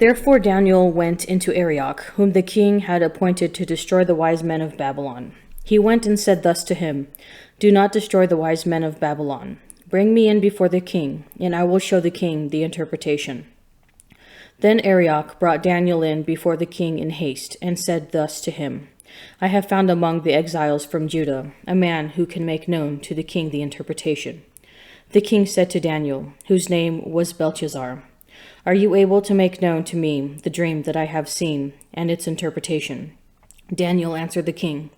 Therefore Daniel went into Arioch, whom the king had appointed to destroy the wise men of Babylon. He went and said thus to him, "Do not destroy the wise men of Babylon. Bring me in before the king, and I will show the king the interpretation." Then Arioch brought Daniel in before the king in haste, and said thus to him, "I have found among the exiles from Judah a man who can make known to the king the interpretation." The king said to Daniel, whose name was Belteshazzar, "Are you able to make known to me the dream that I have seen and its interpretation?" Daniel answered the king,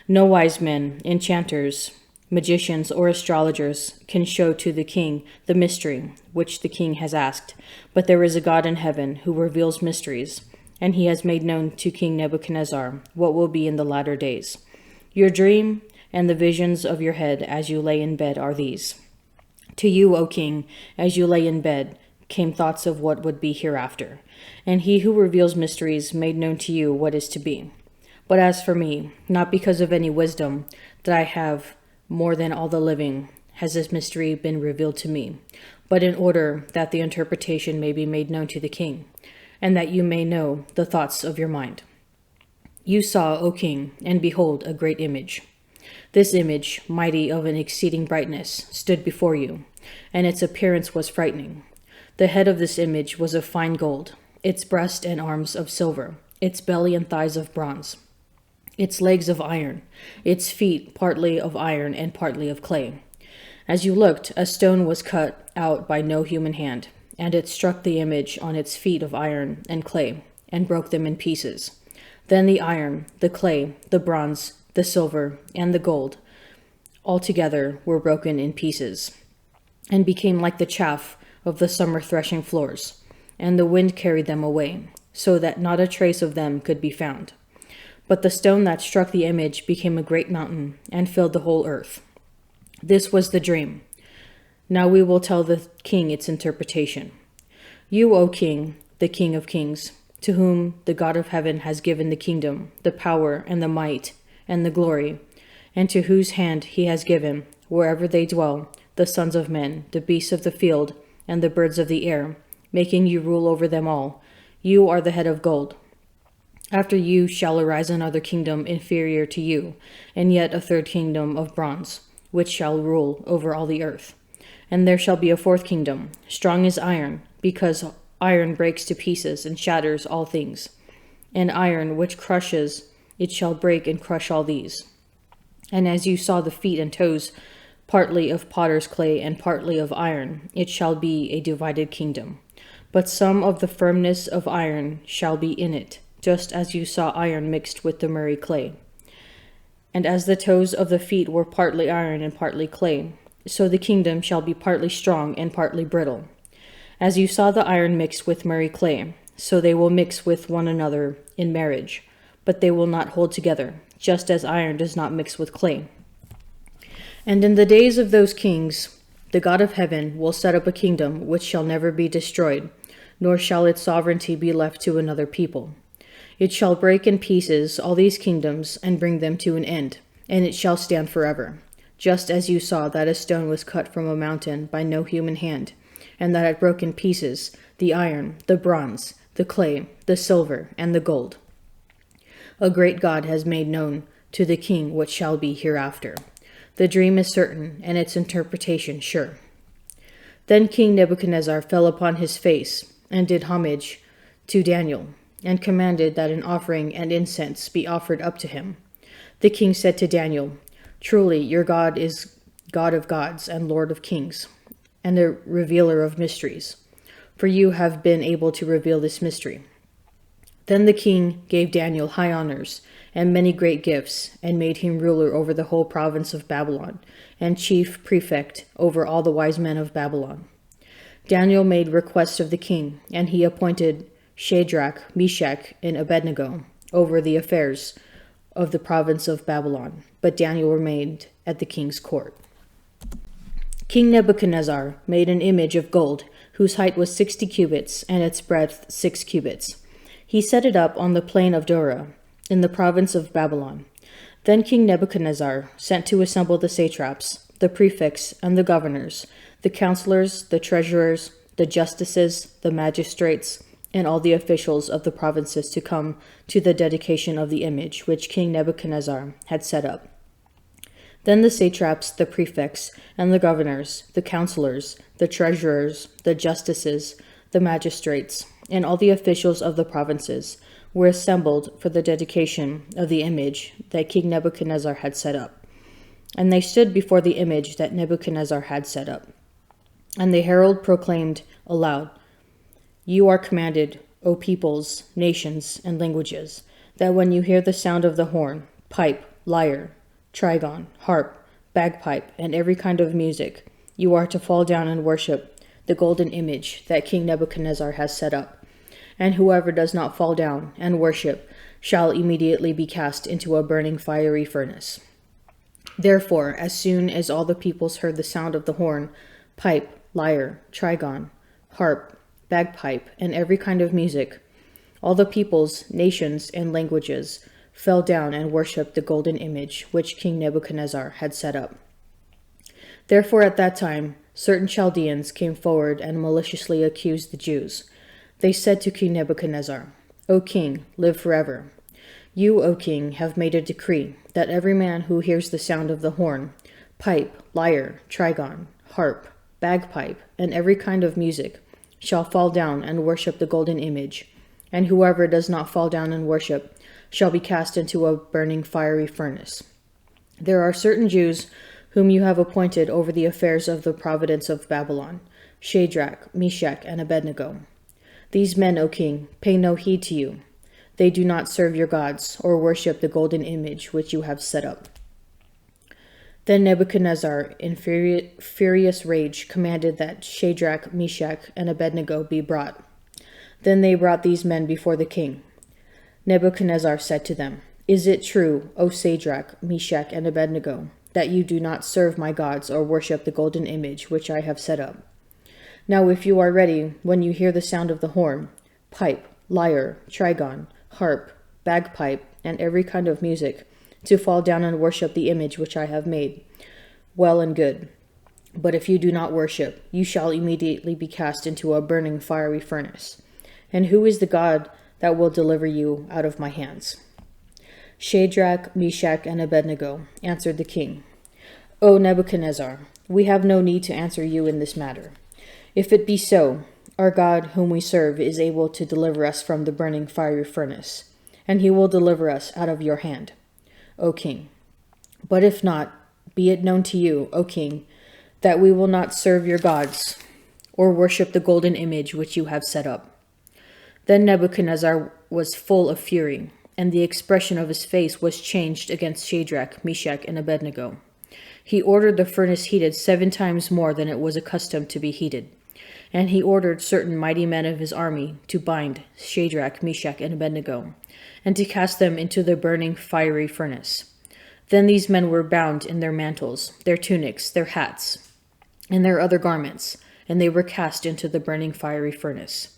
"No wise men, enchanters, magicians, or astrologers can show to the king the mystery which the king has asked, but there is a God in heaven who reveals mysteries, and he has made known to King Nebuchadnezzar what will be in the latter days. Your dream and the visions of your head as you lay in bed are these. To you, O king, as you lay in bed, came thoughts of what would be hereafter, and he who reveals mysteries made known to you what is to be. But as for me, not because of any wisdom that I have more than all the living has this mystery been revealed to me, but in order that the interpretation may be made known to the king, and that you may know the thoughts of your mind. You saw, O king, and behold, a great image. This image, mighty of an exceeding brightness, stood before you, and its appearance was frightening. The head of this image was of fine gold, its breast and arms of silver, its belly and thighs of bronze, its legs of iron, its feet partly of iron and partly of clay. As you looked, a stone was cut out by no human hand, and it struck the image on its feet of iron and clay, and broke them in pieces. Then the iron, the clay, the bronze, the silver, and the gold, altogether were broken in pieces, and became like the chaff of the summer threshing floors, and the wind carried them away, so that not a trace of them could be found. But the stone that struck the image became a great mountain, and filled the whole earth. This was the dream. Now we will tell the king its interpretation. You, O king, the king of kings, to whom the God of heaven has given the kingdom, the power, and the might, and the glory, and to whose hand he has given, wherever they dwell, the sons of men, the beasts of the field, and the birds of the air, making you rule over them all. You are the head of gold. After you shall arise another kingdom inferior to you, and yet a third kingdom of bronze, which shall rule over all the earth. And there shall be a fourth kingdom, strong as iron, because iron breaks to pieces and shatters all things. And iron which crushes, it shall break and crush all these. And as you saw the feet and toes, partly of potter's clay and partly of iron, it shall be a divided kingdom. But some of the firmness of iron shall be in it, just as you saw iron mixed with the murray clay. And as the toes of the feet were partly iron and partly clay, so the kingdom shall be partly strong and partly brittle. As you saw the iron mixed with murray clay, so they will mix with one another in marriage, but they will not hold together, just as iron does not mix with clay. And in the days of those kings, the God of heaven will set up a kingdom which shall never be destroyed, nor shall its sovereignty be left to another people. It shall break in pieces all these kingdoms and bring them to an end, and it shall stand forever, just as you saw that a stone was cut from a mountain by no human hand, and that it broke in pieces the iron, the bronze, the clay, the silver, and the gold. A great God has made known to the king what shall be hereafter. The dream is certain, and its interpretation sure. Then King Nebuchadnezzar fell upon his face, and did homage to Daniel, and commanded that an offering and incense be offered up to him. The king said to Daniel, "Truly your God is God of gods and Lord of kings, and the revealer of mysteries, for you have been able to reveal this mystery." Then the king gave Daniel high honors and many great gifts, and made him ruler over the whole province of Babylon, and chief prefect over all the wise men of Babylon. Daniel made request of the king, and he appointed Shadrach, Meshach, and Abednego over the affairs of the province of Babylon, but Daniel remained at the king's court. King Nebuchadnezzar made an image of gold, whose height was 60 cubits, and its breadth 6 cubits. He set it up on the plain of Dura, in the province of Babylon. Then King Nebuchadnezzar sent to assemble the satraps, the prefects, and the governors, the counselors, the treasurers, the justices, the magistrates, and all the officials of the provinces to come to the dedication of the image which King Nebuchadnezzar had set up. Then the satraps, the prefects, and the governors, the counselors, the treasurers, the justices, the magistrates, and all the officials of the provinces were assembled for the dedication of the image that King Nebuchadnezzar had set up. And they stood before the image that Nebuchadnezzar had set up. And the herald proclaimed aloud, "You are commanded, O peoples, nations, and languages, that when you hear the sound of the horn, pipe, lyre, trigon, harp, bagpipe, and every kind of music, you are to fall down and worship the golden image that King Nebuchadnezzar has set up. And whoever does not fall down and worship shall immediately be cast into a burning fiery furnace." Therefore, as soon as all the peoples heard the sound of the horn, pipe, lyre, trigon, harp, bagpipe, and every kind of music, all the peoples, nations, and languages fell down and worshipped the golden image which King Nebuchadnezzar had set up. Therefore at that time certain Chaldeans came forward and maliciously accused the Jews. They said to King Nebuchadnezzar, "O king, live forever. You, O king, have made a decree that every man who hears the sound of the horn, pipe, lyre, trigon, harp, bagpipe, and every kind of music shall fall down and worship the golden image, and whoever does not fall down and worship shall be cast into a burning fiery furnace. There are certain Jews whom you have appointed over the affairs of the province of Babylon, Shadrach, Meshach, and Abednego. These men, O king, pay no heed to you. They do not serve your gods or worship the golden image which you have set up." Then Nebuchadnezzar, in furious rage, commanded that Shadrach, Meshach, and Abednego be brought. Then they brought these men before the king. Nebuchadnezzar said to them, "Is it true, O Shadrach, Meshach, and Abednego, that you do not serve my gods or worship the golden image which I have set up? Now if you are ready, when you hear the sound of the horn, pipe, lyre, trigon, harp, bagpipe, and every kind of music, to fall down and worship the image which I have made, well and good. But if you do not worship, you shall immediately be cast into a burning fiery furnace. And who is the God that will deliver you out of my hands?" Shadrach, Meshach, and Abednego answered the king, "O Nebuchadnezzar, we have no need to answer you in this matter. If it be so, our God whom we serve is able to deliver us from the burning fiery furnace, and he will deliver us out of your hand, O king. But if not, be it known to you, O king, that we will not serve your gods or worship the golden image which you have set up." Then Nebuchadnezzar was full of fury, and the expression of his face was changed against Shadrach, Meshach, and Abednego. He ordered the furnace heated 7 times more than it was accustomed to be heated. And he ordered certain mighty men of his army to bind Shadrach, Meshach, and Abednego, and to cast them into the burning fiery furnace. Then these men were bound in their mantles, their tunics, their hats, and their other garments, and they were cast into the burning fiery furnace.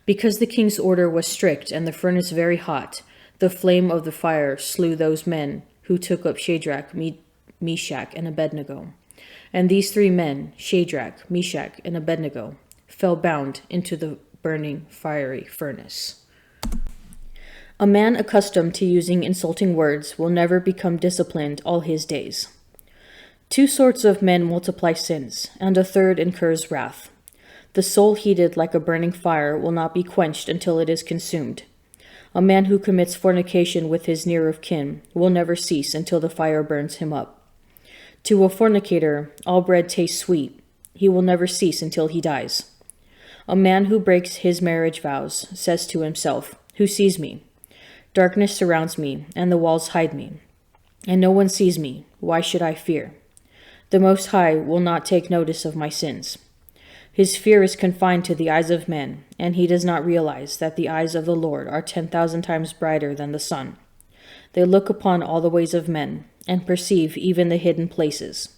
Because the king's order was strict and the furnace very hot, the flame of the fire slew those men who took up Shadrach, Meshach, and Abednego. And these 3 men, Shadrach, Meshach, and Abednego, fell bound into the burning fiery furnace. A man accustomed to using insulting words will never become disciplined all his days. 2 sorts of men multiply sins, and a third incurs wrath. The soul heated like a burning fire will not be quenched until it is consumed. A man who commits fornication with his near of kin will never cease until the fire burns him up. To a fornicator, all bread tastes sweet. He will never cease until he dies. A man who breaks his marriage vows says to himself, "Who sees me? Darkness surrounds me, and the walls hide me. And no one sees me. Why should I fear? The Most High will not take notice of my sins." His fear is confined to the eyes of men, and he does not realize that the eyes of the Lord are 10,000 times brighter than the sun. They look upon all the ways of men, and perceive even the hidden places.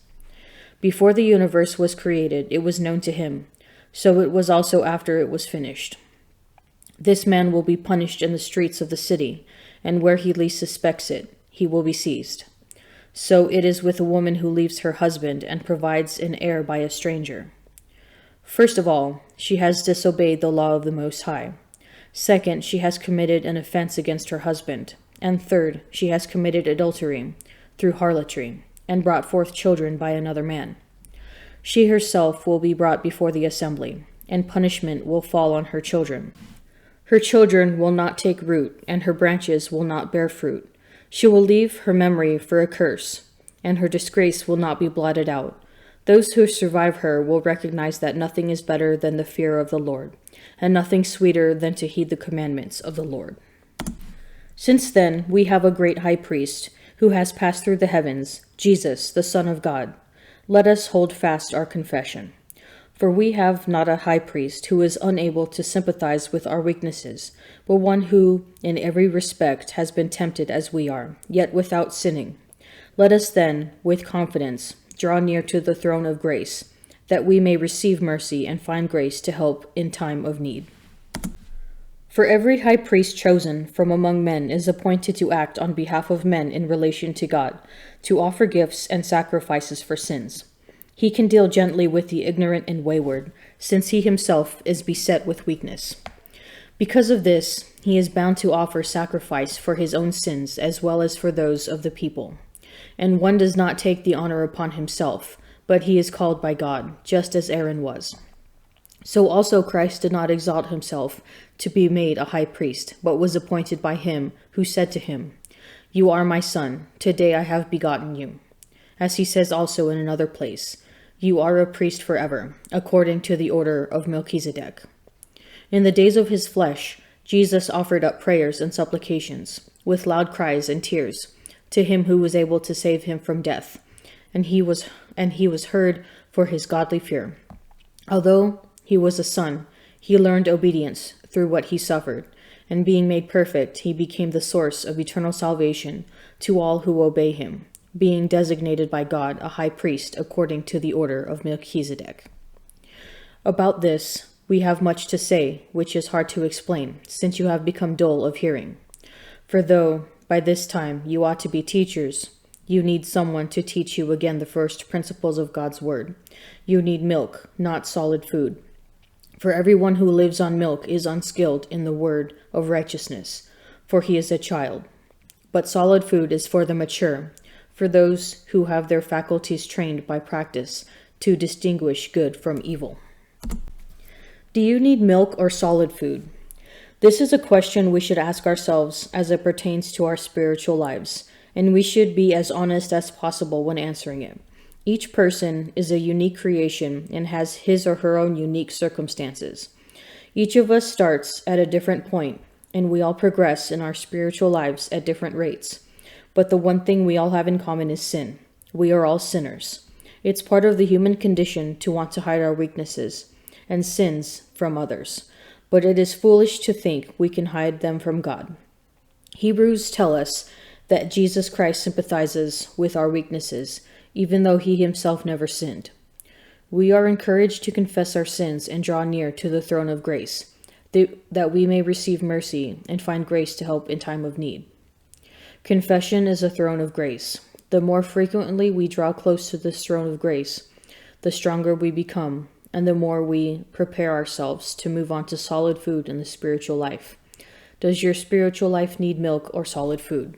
Before the universe was created, it was known to him, so it was also after it was finished. This man will be punished in the streets of the city, and where he least suspects it, he will be seized. So it is with a woman who leaves her husband and provides an heir by a stranger. First of all, she has disobeyed the law of the Most High. Second, she has committed an offense against her husband. And third, she has committed adultery through harlotry, and brought forth children by another man. She herself will be brought before the assembly, and punishment will fall on her children. Her children will not take root, and her branches will not bear fruit. She will leave her memory for a curse, and her disgrace will not be blotted out. Those who survive her will recognize that nothing is better than the fear of the Lord, and nothing sweeter than to heed the commandments of the Lord. Since then, we have a great high priest who has passed through the heavens, Jesus, the Son of God. Let us hold fast our confession. For we have not a high priest who is unable to sympathize with our weaknesses, but one who, in every respect, has been tempted as we are, yet without sinning. Let us then, with confidence, draw near to the throne of grace, that we may receive mercy and find grace to help in time of need. For every high priest chosen from among men is appointed to act on behalf of men in relation to God, to offer gifts and sacrifices for sins. He can deal gently with the ignorant and wayward, since he himself is beset with weakness. Because of this, he is bound to offer sacrifice for his own sins as well as for those of the people. And one does not take the honor upon himself, but he is called by God, just as Aaron was. So also Christ did not exalt himself to be made a high priest, but was appointed by him who said to him, "You are my son, today I have begotten you." As he says also in another place, "You are a priest forever, according to the order of Melchizedek." In the days of his flesh, Jesus offered up prayers and supplications, with loud cries and tears, to him who was able to save him from death, and he was heard for his godly fear. Although he was a son, he learned obedience through what he suffered, and being made perfect, he became the source of eternal salvation to all who obey him, being designated by God a high priest according to the order of Melchizedek. About this, we have much to say, which is hard to explain, since you have become dull of hearing. For though by this time you ought to be teachers, you need someone to teach you again the first principles of God's word. You need milk, not solid food. For everyone who lives on milk is unskilled in the word of righteousness, for he is a child. But solid food is for the mature, for those who have their faculties trained by practice to distinguish good from evil. Do you need milk or solid food? This is a question we should ask ourselves as it pertains to our spiritual lives, and we should be as honest as possible when answering it. Each person is a unique creation and has his or her own unique circumstances. Each of us starts at a different point, and we all progress in our spiritual lives at different rates. But the one thing we all have in common is sin. We are all sinners. It's part of the human condition to want to hide our weaknesses and sins from others, but it is foolish to think we can hide them from God. Hebrews tell us that Jesus Christ sympathizes with our weaknesses, even though he himself never sinned. We are encouraged to confess our sins and draw near to the throne of grace, that we may receive mercy and find grace to help in time of need. Confession is a throne of grace. The more frequently we draw close to this throne of grace, the stronger we become, and the more we prepare ourselves to move on to solid food in the spiritual life. Does your spiritual life need milk or solid food?